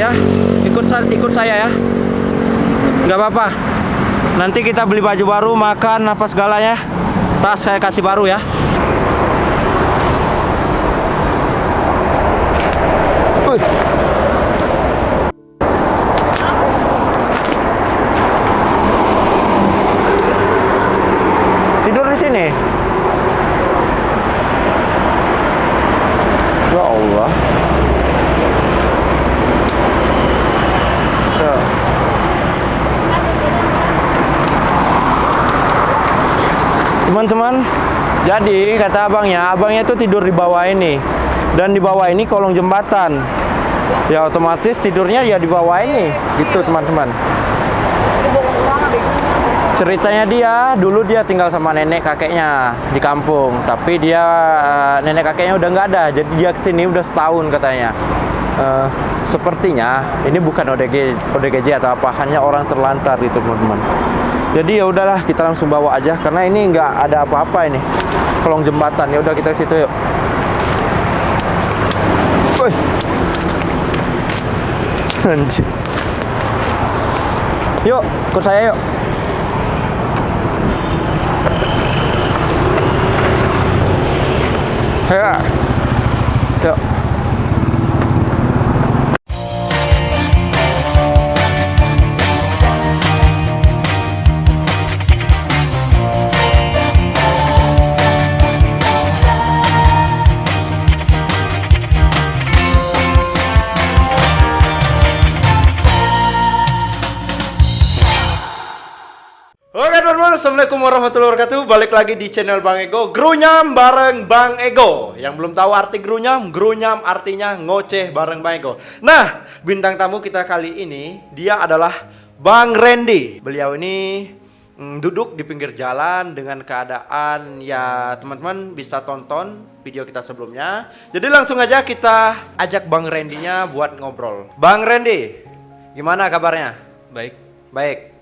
ya. Ikut saya ya. Nggak apa-apa. Nanti kita beli baju baru, makan apa segalanya. Tas saya kasih baru ya. Tidur di sini. Ya Allah. Tuh. Teman-teman, jadi kata abangnya itu tidur di bawah ini. Dan di bawah ini kolong jembatan. Ya otomatis tidurnya ya di bawah ini. Gitu teman-teman. Ceritanya dulu dia tinggal sama nenek kakeknya di kampung, tapi dia nenek kakeknya udah nggak ada, jadi dia kesini udah setahun katanya. Sepertinya ini bukan ODGJ atau apa, hanya orang terlantar gitu teman-teman. Jadi ya udahlah, kita langsung bawa aja karena ini nggak ada apa-apa ini kolong jembatan. Ya udah kita ke situ yuk. Woi. Anjir. Yuk, ikut saya yuk. Ya. Yuk. Oke teman-teman, assalamualaikum warahmatullahi wabarakatuh. Balik lagi di channel Bang Ego, Grunyam bareng Bang Ego. Yang belum tahu arti grunyam artinya ngoceh bareng Bang Ego. Nah, bintang tamu kita kali ini dia adalah Bang Randy. Beliau ini duduk di pinggir jalan dengan keadaan ya teman-teman bisa tonton video kita sebelumnya. Jadi langsung aja kita ajak Bang Randy-nya buat ngobrol. Bang Randy, gimana kabarnya? Baik, Baik.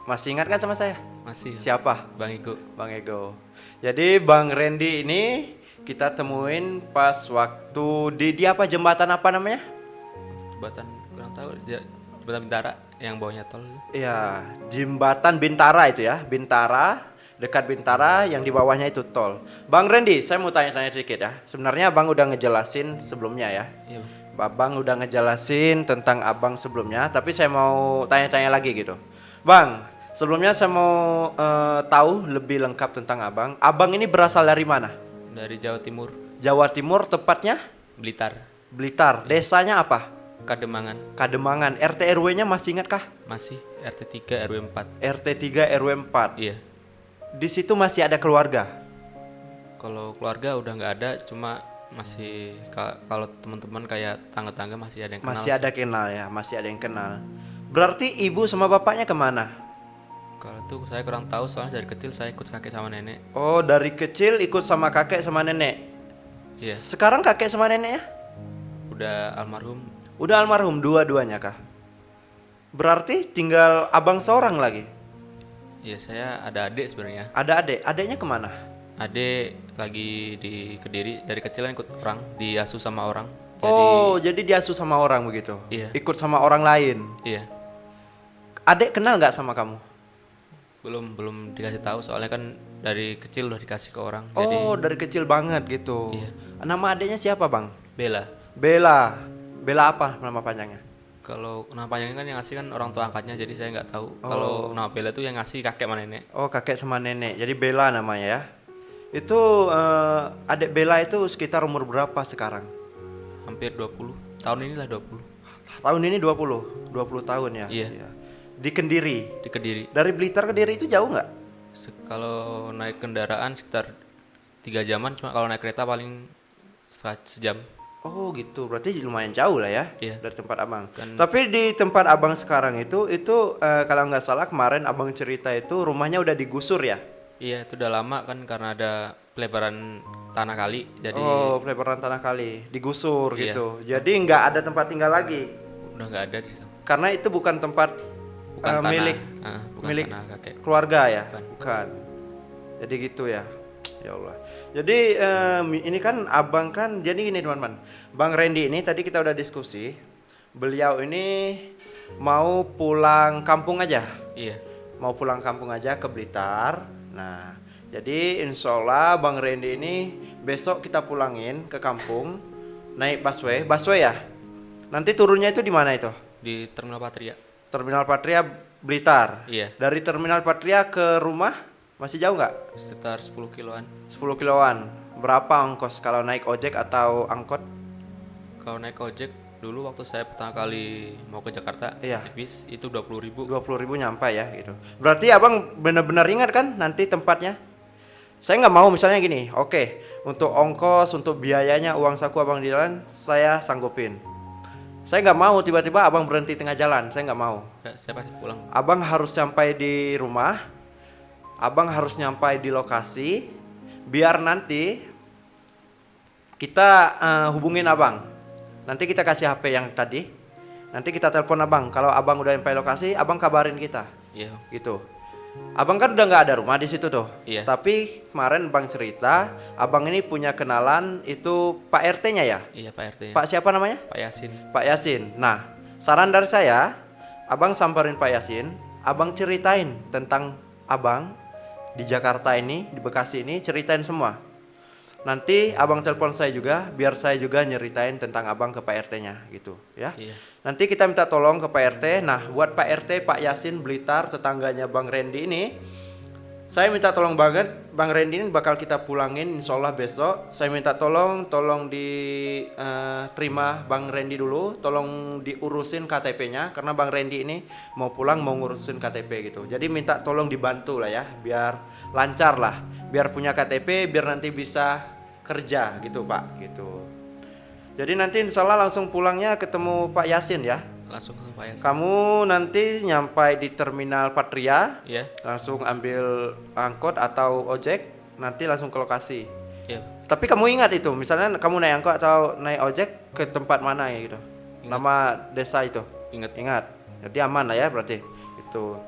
Masih ingat kan sama saya? masih. Siapa? Bang Ego. Bang Ego. Jadi Bang Randy ini kita temuin pas waktu di apa jembatan apa namanya? Jembatan kurang tahu. Jembatan Bintara yang bawahnya tol. Iya, jembatan Bintara itu ya. Bintara, dekat Bintara yang di bawahnya itu tol. Bang Randy, saya mau tanya-tanya sedikit ya. Sebenarnya Abang udah ngejelasin sebelumnya ya. Iya, Abang udah ngejelasin tentang Abang sebelumnya, tapi saya mau tanya-tanya lagi gitu. Bang, sebelumnya saya mau tahu lebih lengkap tentang Abang. Abang ini berasal dari mana? dari Jawa Timur, Jawa Timur, tepatnya Blitar, Blitar. Desanya apa? Kademangan. Kademangan. RT RW-nya masih ingat kah? Masih RT 3 RW 4. RT 3 RW 4. Iya. Di situ masih ada keluarga. Kalau keluarga udah nggak ada, cuma masih kalau teman-teman kayak tangga-tangga masih ada yang kenal. Masih ada kenal ya, masih ada yang kenal. Berarti ibu sama bapaknya kemana? Kalau tuh saya kurang tahu soalnya dari kecil saya ikut kakek sama nenek. Oh, dari kecil ikut sama kakek sama nenek. Iya. Sekarang kakek sama neneknya? Udah almarhum. Udah almarhum dua-duanya kah? Berarti tinggal abang seorang lagi. Iya, saya ada adik sebenarnya. Ada adik. Adiknya kemana? Adik lagi di Kediri, dari kecil kan ikut orang, diasuh sama orang. Jadi diasuh sama orang begitu? Iya. Ikut sama orang lain? Iya. Adik kenal nggak sama kamu? Belum dikasih tahu soalnya kan dari kecil udah dikasih ke orang. Oh, dari kecil banget gitu. Iya. Nama adiknya siapa, Bang? Bella. Bella. Bella apa nama panjangnya? Kalau nama panjangnya kan yang ngasih kan orang tua angkatnya, jadi saya nggak tahu. Kalau nama Bella tuh yang ngasih kakek sama nenek. Oh, kakek sama nenek. Jadi Bella namanya ya. Itu adik Bella itu sekitar umur berapa sekarang? Hampir 20. Tahun inilah 20. Tahun ini 20 tahun ya? Iya. Di Kendiri. Di Kediri. Dari Blitar ke Kediri itu jauh nggak? Kalau naik kendaraan sekitar 3 jaman, cuma kalau naik kereta paling setengah sejam. Oh gitu, berarti lumayan jauh lah ya. Iya. Dari tempat abang. Kan- Tapi di tempat abang sekarang itu kalau nggak salah kemarin abang cerita itu rumahnya udah digusur ya? Iya, itu udah lama kan karena ada pelebaran tanah kali. Jadi Oh, pelebaran tanah kali, digusur Iya. gitu. Jadi nggak ada tempat tinggal lagi. udah nggak ada di kampung. Karena itu bukan tempat Bukan tanah, milik bukan milik tanah kakek. keluarga ya? Bukan. Jadi gitu ya. Ya Allah. Jadi ini kan abang kan jadi gini teman-teman. Bang Randy ini tadi kita udah diskusi. beliau ini mau pulang kampung aja. Iya. Mau pulang kampung aja ke Blitar. Nah, jadi insya Allah Bang Randy ini besok kita pulangin ke kampung naik busway, busway ya. Nanti turunnya itu di mana itu? Di Terminal Patria. Terminal Patria Blitar. Iya. Dari Terminal Patria ke rumah masih jauh nggak? Sekitar 10 kiloan. 10 kiloan. Berapa ongkos kalau naik ojek atau angkot? Kalau naik ojek dulu waktu saya pertama kali mau ke Jakarta, Iya. naik bis itu 20.000. 20.000 nyampe ya gitu. Berarti abang benar-benar ingat kan nanti tempatnya? Saya nggak mau misalnya gini, oke, untuk ongkos, untuk biayanya, uang saku abang di jalan, saya sanggupin. Saya nggak mau tiba-tiba abang berhenti tengah jalan, saya nggak mau. Nggak, saya pasti pulang. Abang harus sampai di rumah, abang harus nyampai di lokasi, biar nanti kita hubungin abang. Nanti kita kasih HP yang tadi, nanti kita telepon abang. Kalau abang udah sampai lokasi, abang kabarin kita. Iya. Gitu. Abang kan udah nggak ada rumah di situ tuh. Iya. Tapi kemarin bang cerita, abang ini punya kenalan itu Pak RT-nya ya. Iya, Pak RT. Pak siapa namanya? Pak Yasin. Pak Yasin. Nah, saran dari saya, abang samperin Pak Yasin, abang ceritain tentang abang di Jakarta ini, di Bekasi ini, ceritain semua. Nanti abang telepon saya juga, biar saya juga nyeritain tentang abang ke Pak RT-nya gitu ya. Iya. Nanti kita minta tolong ke Pak RT. Nah, buat Pak RT, Pak Yasin Blitar, tetangganya Bang Randy ini, saya minta tolong banget, Bang Randy ini bakal kita pulangin insya Allah besok. Saya minta tolong diterima Bang Randy dulu, tolong diurusin KTP-nya, karena Bang Randy ini mau pulang mau ngurusin KTP gitu. Jadi minta tolong dibantu lah ya, biar lancar lah, biar punya KTP, biar nanti bisa kerja gitu Pak gitu. Jadi nanti insya Allah langsung pulangnya ketemu Pak Yasin ya. Langsung ke Pak Yasin. Kamu nanti nyampai di Terminal Patria, Iya. langsung ambil angkot atau ojek, nanti langsung ke lokasi. Iya. Tapi kamu ingat itu, misalnya kamu naik angkot atau naik ojek ke tempat mana ya gitu. Ingat. Nama desa itu. Ingat. Ingat. Jadi aman lah ya berarti. Itu.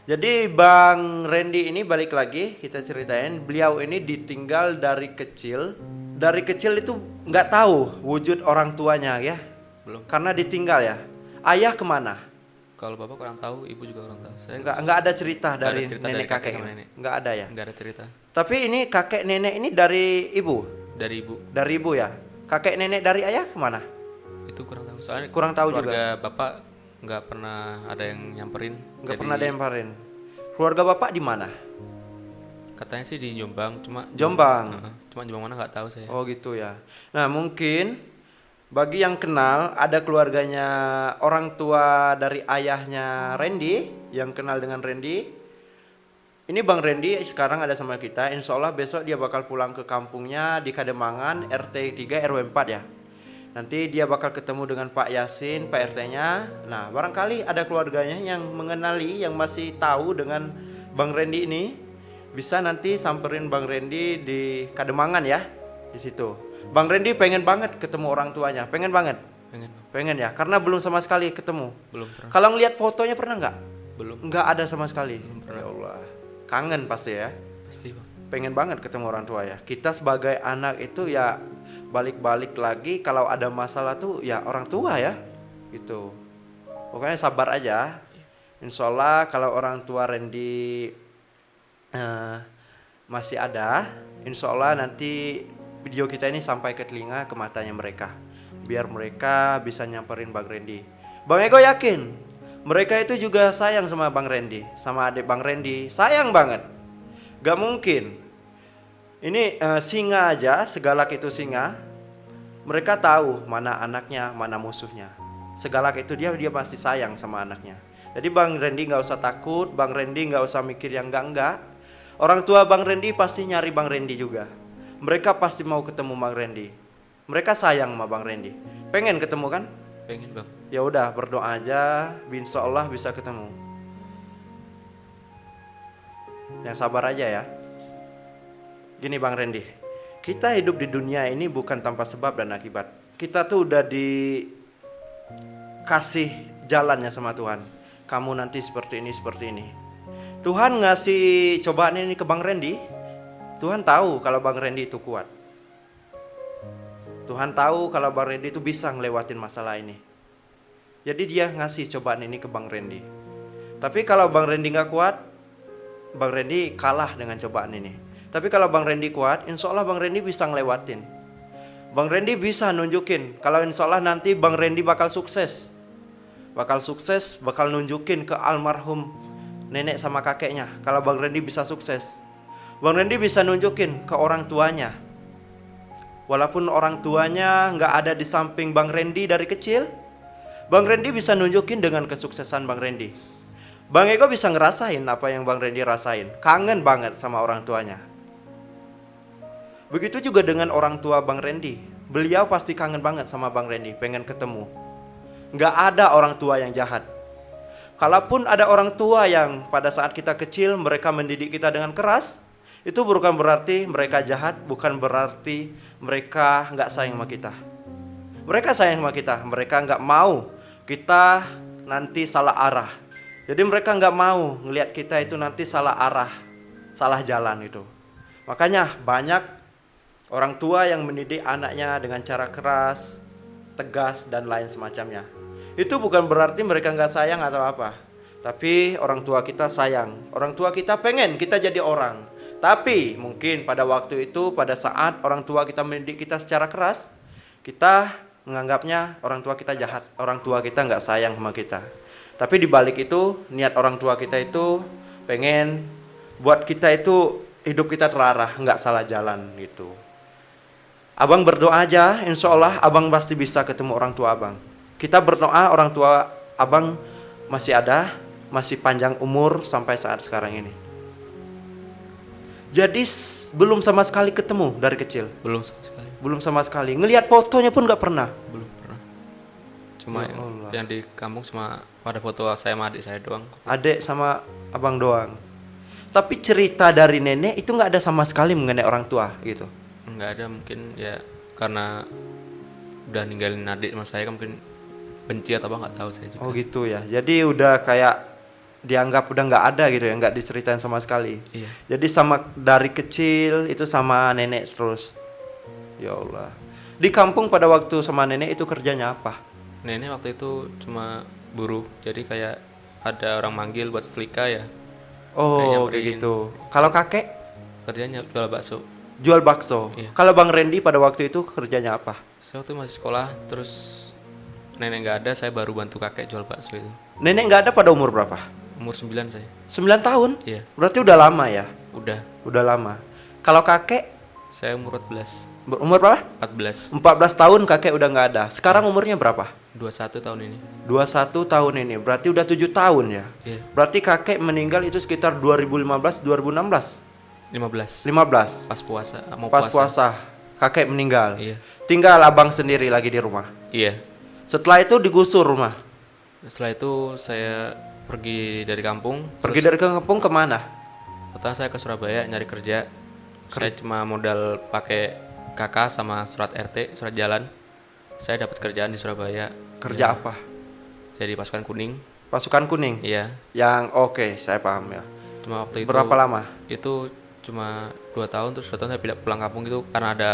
Jadi Bang Randy ini balik lagi kita ceritain, beliau ini ditinggal dari kecil. Dari kecil itu nggak tahu wujud orang tuanya ya. Belum. Karena ditinggal ya. Ayah kemana? Kalau bapak kurang tahu, ibu juga kurang tahu. Saya Nggak ada cerita Nggak ada dari cerita nenek dari kakek kakek. sama nenek. Nggak ada ya. nggak ada cerita Tapi ini kakek nenek ini dari ibu, dari ibu. dari ibu ya. Kakek nenek dari ayah kemana? Itu kurang tahu. Soalnya Kurang tahu juga. keluarga bapak nggak pernah ada yang nyamperin. Nggak Jadi, pernah ada yang parin. Keluarga bapak di mana? katanya sih di Jombang, cuma Jombang. cuma Jombang mana nggak tahu saya. Oh gitu ya. Nah mungkin bagi yang kenal ada keluarganya orang tua dari ayahnya Randy yang kenal dengan Randy. Ini Bang Randy sekarang ada sama kita. Insya Allah besok dia bakal pulang ke kampungnya di Kademangan RT 3 RW 4 ya. Nanti dia bakal ketemu dengan Pak Yasin, Pak RT-nya. Nah barangkali ada keluarganya yang mengenali, yang masih tahu dengan Bang Randy ini. Bisa nanti samperin Bang Randy di Kademangan ya, di situ. Bang Randy pengen banget ketemu orang tuanya, pengen banget, Pengen Bang. pengen ya, karena belum sama sekali ketemu. Belum pernah. Kalau ngelihat fotonya pernah nggak? Belum. Nggak ada sama sekali. Belum pernah. Ya Allah, kangen pasti ya. Pasti Bang. Pengen banget ketemu orang tua ya. Kita sebagai anak itu ya balik-balik lagi kalau ada masalah tuh ya orang tua ya, gitu. Pokoknya sabar aja. Insya Allah kalau orang tua Randy masih ada, insya Allah nanti video kita ini sampai ke telinga, ke matanya mereka, biar mereka bisa nyamperin Bang Randy. Bang Ego yakin mereka itu juga sayang sama Bang Randy, sama adik Bang Randy, sayang banget. Gak mungkin. Ini singa aja, segalak itu singa. Mereka tahu mana anaknya, mana musuhnya. Segalak itu dia pasti sayang sama anaknya. Jadi Bang Randy nggak usah takut, Bang Randy nggak usah mikir yang enggak. Orang tua Bang Randy pasti nyari Bang Randy juga. Mereka pasti mau ketemu Bang Randy. Mereka sayang sama Bang Randy. Pengen ketemu kan? Pengen Bang. Ya udah berdoa aja, insya Allah bisa ketemu. Yang sabar aja ya. Gini Bang Randy, kita hidup di dunia ini bukan tanpa sebab dan akibat. Kita tuh udah dikasih jalannya sama Tuhan. Kamu nanti seperti ini, seperti ini. Tuhan ngasih cobaan ini ke Bang Randy. Tuhan tahu kalau Bang Randy itu kuat. Tuhan tahu kalau Bang Randy itu bisa ngelewatin masalah ini. Jadi dia ngasih cobaan ini ke Bang Randy. Tapi kalau Bang Randy nggak kuat, Bang Randy kalah dengan cobaan ini. Tapi kalau Bang Randy kuat, insya Allah Bang Randy bisa ngelewatin. Bang Randy bisa nunjukin kalau insya Allah nanti Bang Randy bakal sukses. Bakal nunjukin ke almarhum nenek sama kakeknya. Kalau Bang Randy bisa sukses, Bang Randy bisa nunjukin ke orang tuanya. Walaupun orang tuanya nggak ada di samping Bang Randy dari kecil, Bang Randy bisa nunjukin dengan kesuksesan Bang Randy. Bang Ego bisa ngerasain apa yang Bang Randy rasain. Kangen banget sama orang tuanya. Begitu juga dengan orang tua Bang Randy. Beliau pasti kangen banget sama Bang Randy, pengen ketemu. Nggak ada orang tua yang jahat. Kalaupun ada orang tua yang pada saat kita kecil mereka mendidik kita dengan keras, itu bukan berarti mereka jahat, bukan berarti mereka nggak sayang sama kita. Mereka sayang sama kita, mereka nggak mau kita nanti salah arah. Jadi mereka nggak mau ngelihat kita itu nanti salah arah, salah jalan itu. Makanya banyak orang tua yang mendidik anaknya dengan cara keras, tegas dan lain semacamnya. Itu bukan berarti mereka nggak sayang atau apa. Tapi orang tua kita sayang. Orang tua kita pengen kita jadi orang. Tapi mungkin pada waktu itu, pada saat orang tua kita mendidik kita secara keras, kita menganggapnya orang tua kita jahat. Orang tua kita nggak sayang sama kita. Tapi di balik itu, niat orang tua kita itu pengen buat kita itu hidup kita terarah, nggak salah jalan gitu. Abang berdoa aja, insya Allah abang pasti bisa ketemu orang tua abang. Kita berdoa orang tua abang masih ada, masih panjang umur sampai saat sekarang ini. Jadi belum sama sekali ketemu dari kecil. Belum sama sekali. Belum sama sekali. Ngelihat fotonya pun nggak pernah. Belum pernah. Cuma Ya Allah. yang di kampung cuma pada foto saya sama adik saya doang. Adek sama abang doang. Tapi cerita dari nenek itu nggak ada sama sekali mengenai orang tua gitu. Nggak ada, mungkin ya karena udah ninggalin adik sama saya kan mungkin benci atau apa nggak tahu saya juga. Oh gitu ya. Jadi udah kayak dianggap udah nggak ada gitu ya, nggak diceritain sama sekali. Iya. Jadi sama dari kecil itu sama nenek terus. Ya Allah. Di kampung pada waktu sama nenek itu kerjanya apa? Nenek waktu itu cuma buruh, jadi kayak ada orang manggil buat setrika ya. Oh kayak nyamperin. gitu. Kalau kakek Kerjanya jual bakso. jual bakso. Iya. Kalau Bang Randy pada waktu itu kerjanya apa? Saya waktu masih sekolah, terus nenek nggak ada, saya baru bantu kakek jual bakso itu. Nenek nggak ada pada umur berapa? Umur 9 saya. 9 tahun? Iya, Berarti udah lama ya? udah. Udah lama. Kalau kakek Saya umur 14. umur berapa? 14. 14 tahun kakek udah nggak ada. Sekarang umurnya berapa? 21 tahun ini. 21 tahun ini. Berarti udah 7 tahun ya? Iya, Berarti kakek meninggal itu sekitar 2015, 2016? 15. 15. Pas puasa, mau Pas puasa. Kakek meninggal. Iya. Tinggal abang sendiri lagi di rumah. Iya. Setelah itu digusur rumah. Setelah itu saya pergi dari kampung. Pergi dari kampung kemana? Pertama saya ke Surabaya nyari kerja. Saya cuma modal pakai KK sama surat RT, surat jalan. Saya dapat kerjaan di Surabaya. Kerja Ya, apa? Jadi pasukan kuning. Pasukan kuning. Iya. Yang oke, saya paham ya. Cuma waktu itu Berapa lama? Itu cuma 2 tahun, terus 2 tahun saya pindah pulang kampung itu karena ada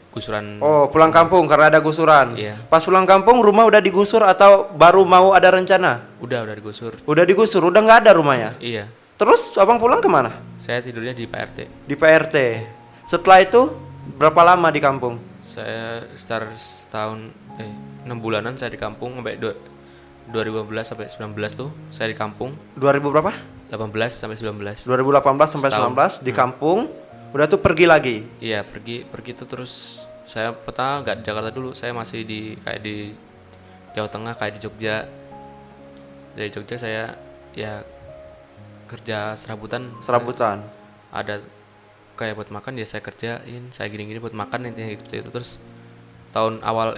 gusuran. Oh, pulang kampung karena ada gusuran. Iya. Pas pulang kampung rumah udah digusur atau baru mau ada rencana? Udah digusur. Udah digusur, udah nggak ada rumahnya. Iya. Terus abang pulang kemana? Saya tidurnya di Pak RT. Di PRT. Setelah itu berapa lama di kampung? Saya sekitar setahun 6 bulanan saya di kampung sampai 2015 sampai 19 tuh saya di kampung. 2000 berapa? 18 sampai 19. 2018 sampai Setahun. 19 di kampung. Udah tuh pergi lagi. Iya, pergi tuh terus saya pertama nggak di Jakarta dulu, saya masih di kayak di Jawa Tengah, kayak di Jogja. Dari Jogja saya ya kerja serabutan. Serabutan. Ada kayak buat makan ya saya kerjain, saya gini-gini buat makan intinya gitu itu. Terus tahun awal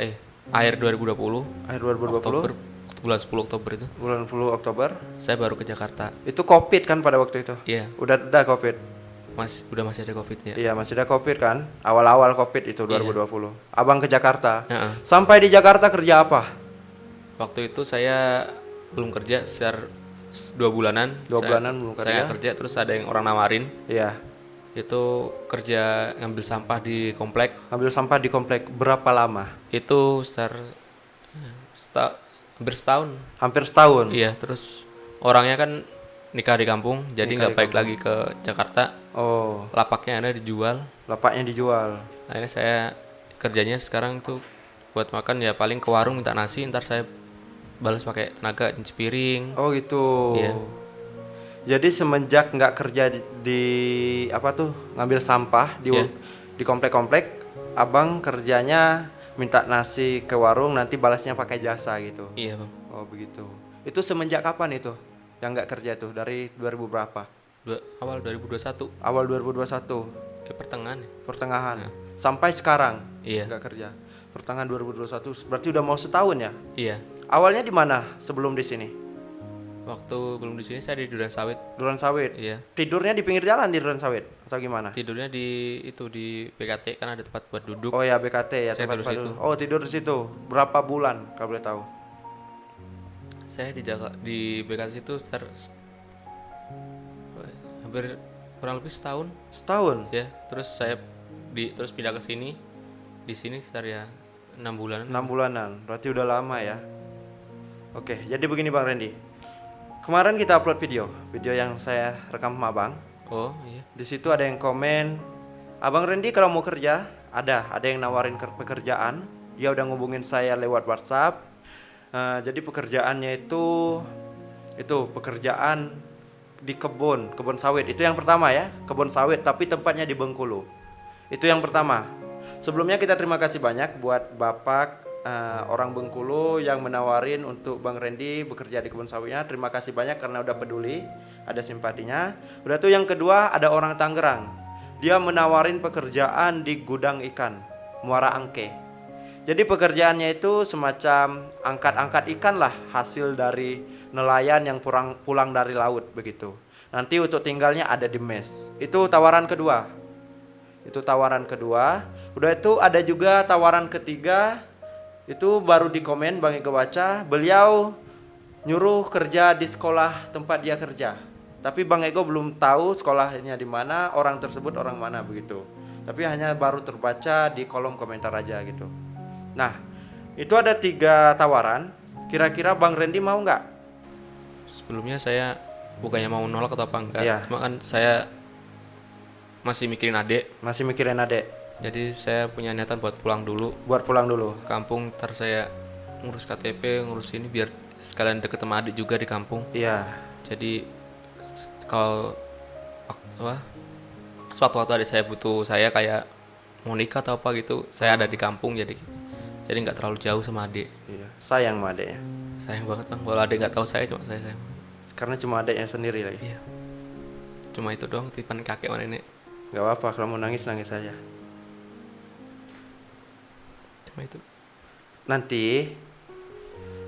akhir 2020, Akhir 2020. Oktober, bulan 10 Oktober itu Bulan 10 Oktober. saya baru ke Jakarta. Itu Covid kan pada waktu itu? Iya, Udah ada Covid. masih ada Covid ya. Iya, masih ada Covid kan? Awal-awal Covid itu 2020. Abang ke Jakarta. Heeh. Sampai di Jakarta kerja apa? Waktu itu saya belum kerja sekitar 2 bulanan. 2 bulanan belum kerja. Saya kerja terus ada yang orang nawarin Iya. itu kerja ngambil sampah di komplek. Ambil sampah di komplek berapa lama? Itu sekitar hampir setahun. Hampir setahun. Iya, terus orangnya kan nikah di kampung, jadi Nikah nggak di balik kampung. lagi ke Jakarta. Oh, Lapaknya ada dijual. lapaknya dijual. Akhirnya saya kerjanya sekarang tuh buat makan ya paling ke warung minta nasi, ntar saya balas pakai tenaga nyuci piring. Oh gitu. Iya. Jadi semenjak nggak kerja di apa tuh ngambil sampah di Iya. di komplek-komplek, abang kerjanya minta nasi ke warung nanti balasnya pakai jasa gitu. Iya bang. Oh begitu. Itu semenjak kapan itu yang nggak kerja tuh dari 2000 berapa? Awal 2021. Awal 2021 Pertengahan ya? pertengahan sampai sekarang Iya. nggak kerja. Pertengahan 2021 berarti udah mau setahun ya? Iya. Awalnya di mana sebelum di sini? Waktu belum di sini saya di Duren Sawit. Duren Sawit. Iya. Tidurnya di pinggir jalan di Duren Sawit atau gimana? Tidurnya di BKT kan ada tempat buat duduk. Oh ya BKT ya Saya tempat tidur tidur. situ. Oh tidur di situ. Berapa bulan kalau boleh tahu? Saya di BKT itu hampir kurang lebih setahun Setahun. ya. Terus saya terus pindah ke sini. Di sini sekitar ya 6 bulan. 6 bulanan. Berarti udah lama ya. Oke, jadi begini Bang Randy. Kemarin kita upload video yang saya rekam sama Abang. Oh iya. Di situ ada yang komen, Abang Randy kalau mau kerja, ada yang nawarin pekerjaan. Dia udah ngubungin saya lewat WhatsApp. Jadi pekerjaannya itu pekerjaan di kebun sawit. Itu yang pertama ya, kebun sawit tapi tempatnya di Bengkulu. Itu yang pertama. Sebelumnya kita terima kasih banyak buat Bapak orang Bengkulu yang menawarin untuk Bang Randy bekerja di kebun sawitnya. Terima kasih banyak karena udah peduli, ada simpatinya. Udah tuh yang kedua ada orang Tangerang. Dia menawarin pekerjaan di gudang ikan Muara Angke. Jadi pekerjaannya itu semacam angkat-angkat ikan lah, hasil dari nelayan yang pulang dari laut begitu. Nanti untuk tinggalnya ada di mes. Itu tawaran kedua. Udah itu ada juga tawaran ketiga. Itu baru di komen Bang Ego baca, beliau nyuruh kerja di sekolah tempat dia kerja. Tapi Bang Ego belum tahu sekolahnya di mana, orang tersebut orang mana begitu. Tapi hanya baru terbaca di kolom komentar aja gitu. Nah, itu ada 3 tawaran. Kira-kira Bang Randy mau nggak? Sebelumnya saya bukannya mau nolak atau apa enggak. Iya. Cuma kan saya masih mikirin adik. Masih mikirin adek? Jadi saya punya niatan buat pulang dulu Buat pulang dulu. ke kampung. Ntar saya ngurus KTP, ngurus ini biar sekalian deket sama adik juga di kampung. Iya. Jadi kalau suatu waktu adik saya butuh saya kayak mau nikah atau apa gitu, saya ada di kampung jadi nggak terlalu jauh sama adik. Iya. Sayang sama adeknya. Sayang banget bang, kalau adik nggak tahu saya cuma saya sayang. Karena cuma adeknya sendiri lagi. Iya. Cuma itu doang titipan kakek sama nenek. Gak apa-apa, kalau mau nangis saja. Cuma itu. Nanti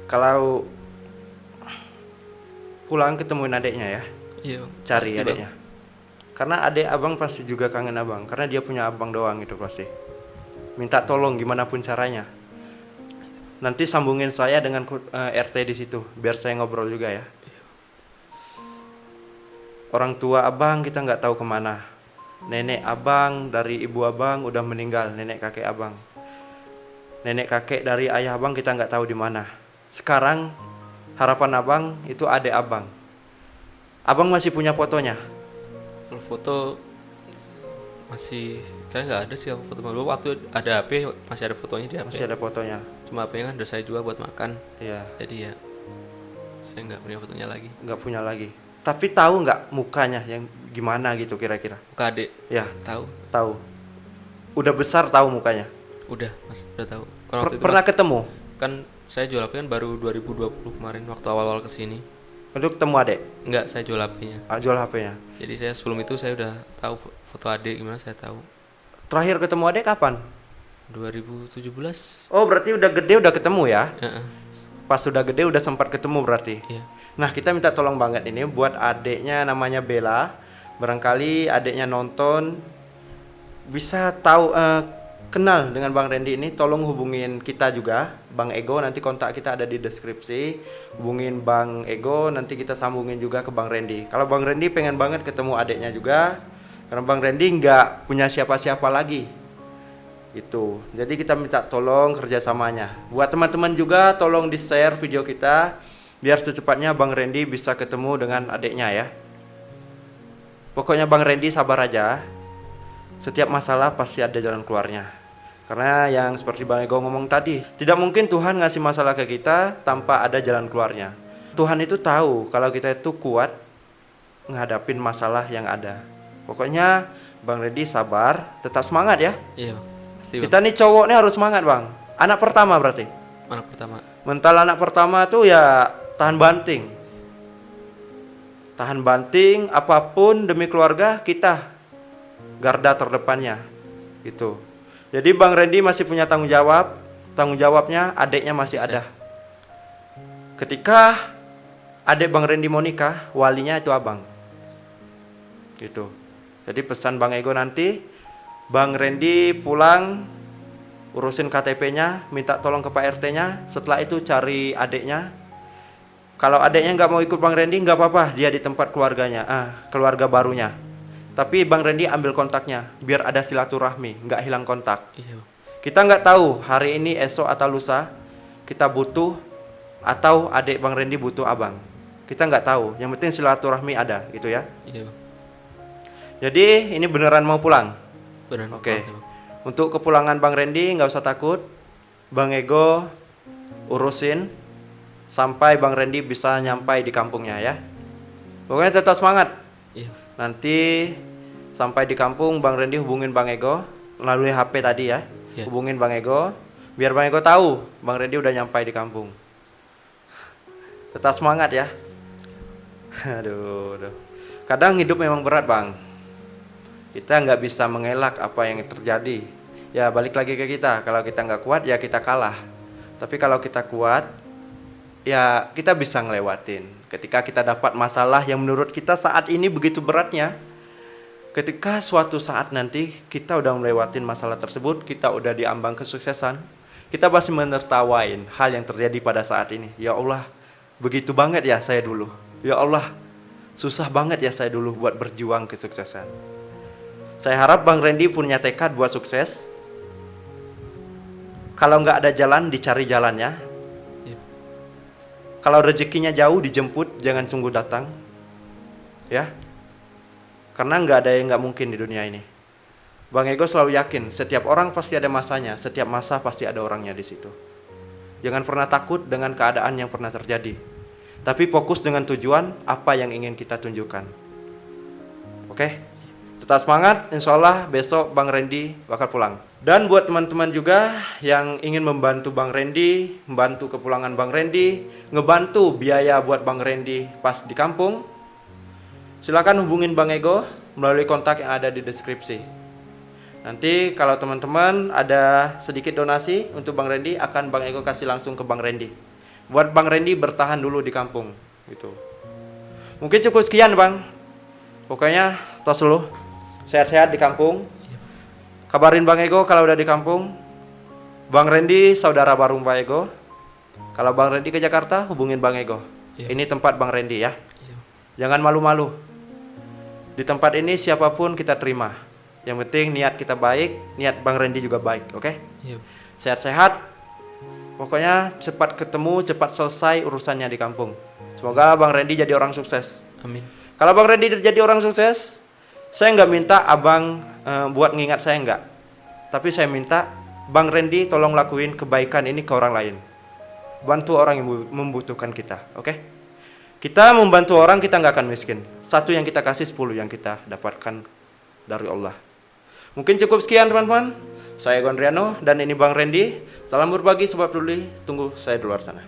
kalau pulang ketemuin adeknya ya, Iya bang. cari Makasih, Bang. adeknya. Karena adek abang pasti juga kangen abang, karena dia punya abang doang itu pasti. Minta tolong gimana pun caranya. Nanti sambungin saya dengan RT di situ, biar saya ngobrol juga ya. Orang tua abang kita nggak tahu kemana. Nenek abang dari ibu abang udah meninggal, nenek kakek abang. Nenek kakek dari ayah abang kita nggak tahu di mana. Sekarang harapan abang itu adik abang. Abang masih punya fotonya? Kalau foto masih kayak nggak ada sih, foto dulu waktu ada HP masih ada fotonya di HP. Masih ada fotonya. Cuma HP-nya kan udah saya jual buat makan. Iya, Jadi ya saya nggak punya fotonya lagi. nggak punya lagi. Tapi tahu nggak mukanya yang gimana gitu kira-kira? Muka adik Ya, tahu. tahu. Udah besar tahu mukanya. Udah mas udah tahu. Kalau waktu itu Pernah mas, ketemu? kan saya jual HP kan baru 2020 kemarin waktu awal-awal kesini. Untuk ketemu adek? Enggak, saya jual HP-nya. Jual HP-nya. Jadi saya sebelum itu saya udah tahu foto adik gimana, saya tahu. Terakhir ketemu adek kapan? 2017. Oh berarti udah gede udah ketemu ya? Heeh. Pas udah gede udah sempat ketemu berarti. Iya. Nah kita minta tolong banget ini buat adeknya namanya Bella. Barangkali adeknya nonton bisa tahu kenal dengan Bang Randy ini, tolong hubungin kita juga Bang Ego, nanti kontak kita ada di deskripsi. Hubungin Bang Ego, nanti kita sambungin juga ke Bang Randy. Kalau Bang Randy pengen banget ketemu adeknya juga, karena Bang Randy nggak punya siapa-siapa lagi. Itu. Jadi kita minta tolong kerjasamanya. Buat teman-teman juga tolong di-share video kita biar secepatnya Bang Randy bisa ketemu dengan adiknya ya. Pokoknya Bang Randy sabar aja. Setiap masalah pasti ada jalan keluarnya. Karena yang seperti Bang Ego ngomong tadi, tidak mungkin Tuhan ngasih masalah ke kita tanpa ada jalan keluarnya. Tuhan itu tahu kalau kita itu kuat ngadapin masalah yang ada. Pokoknya Bang Randy sabar, tetap semangat ya. Iya bang, pasti bang. Kita nih cowok nih harus semangat bang. Anak pertama berarti. Anak pertama. Mental anak pertama tuh ya tahan banting. Tahan banting apapun demi keluarga kita. Garda terdepannya. Gitu. Jadi Bang Randy masih punya tanggung jawab. Tanggung jawabnya adiknya masih ada. Ketika adik Bang Randy mau nikah, walinya itu abang. Gitu. Jadi pesan Bang Ego nanti, Bang Randy pulang urusin KTP-nya, minta tolong ke Pak RT-nya, setelah itu cari adiknya. Kalau adiknya nggak mau ikut Bang Randy, nggak apa-apa, dia di tempat keluarganya, keluarga barunya. Tapi Bang Randy ambil kontaknya, biar ada silaturahmi, nggak hilang kontak. Iya bang. Kita nggak tahu hari ini, esok atau lusa kita butuh atau adik Bang Randy butuh abang. Kita nggak tahu, yang penting silaturahmi ada, gitu ya. Iya bang. Jadi ini beneran mau pulang. Beneran. Oke. pulang, bang. Untuk kepulangan Bang Randy nggak usah takut. Bang Ego urusin sampai Bang Randy bisa nyampai di kampungnya ya. Pokoknya tetap semangat. Iya. Nanti sampai di kampung Bang Randy hubungin Bang Ego melalui HP tadi ya. Iya. Hubungin Bang Ego biar Bang Ego tahu Bang Randy udah nyampai di kampung. Tetap semangat ya. Aduh. Kadang hidup memang berat bang. Kita nggak bisa mengelak apa yang terjadi. Ya balik lagi ke kita. Kalau kita nggak kuat ya kita kalah. Tapi kalau kita kuat, ya kita bisa ngelewatin. Ketika kita dapat masalah yang menurut kita saat ini begitu beratnya, ketika suatu saat nanti kita udah melewatin masalah tersebut, kita udah diambang kesuksesan, kita pasti menertawain hal yang terjadi pada saat ini. Ya Allah, begitu banget ya saya dulu. Ya Allah, susah banget ya saya dulu buat berjuang kesuksesan. Saya harap Bang Randy punya tekad buat sukses. Kalau nggak ada jalan, dicari jalannya. Iya. Kalau rezekinya jauh, dijemput, jangan sungguh datang. Ya, karena nggak ada yang nggak mungkin di dunia ini. Bang Ego selalu yakin, setiap orang pasti ada masanya, setiap masa pasti ada orangnya di situ. Jangan pernah takut dengan keadaan yang pernah terjadi. Tapi fokus dengan tujuan apa yang ingin kita tunjukkan. Oke? Tetap semangat, insya Allah besok Bang Randy bakal pulang. Dan buat teman-teman juga yang ingin membantu Bang Randy, membantu kepulangan Bang Randy, ngebantu biaya buat Bang Randy pas di kampung, silakan hubungin Bang Ego melalui kontak yang ada di deskripsi. Nanti kalau teman-teman ada sedikit donasi untuk Bang Randy, akan Bang Ego kasih langsung ke Bang Randy. Buat Bang Randy bertahan dulu di kampung gitu. Mungkin cukup sekian bang. Pokoknya tos dulu. Sehat-sehat di kampung. Kabarin Bang Ego kalau udah di kampung. Bang Randy saudara baru Bang Ego. Kalau Bang Randy ke Jakarta, hubungin Bang Ego. Iya. Ini tempat Bang Randy ya. Iya. Jangan malu-malu. Di tempat ini siapapun kita terima. Yang penting niat kita baik, niat Bang Randy juga baik, oke? Iya. Sehat-sehat. Pokoknya cepat ketemu, cepat selesai urusannya di kampung. Semoga Bang Randy jadi orang sukses. Amin. Kalau Bang Randy jadi orang sukses, saya nggak minta abang buat ngingat saya nggak. Tapi saya minta Bang Randy tolong lakuin kebaikan ini ke orang lain. Bantu orang yang membutuhkan kita, oke? Kita membantu orang, kita nggak akan miskin. Satu yang kita kasih, 10 yang kita dapatkan dari Allah. Mungkin cukup sekian teman-teman. Saya Gondriano dan ini Bang Randy. Salam berbagi sobat peduli. Tunggu saya di luar sana.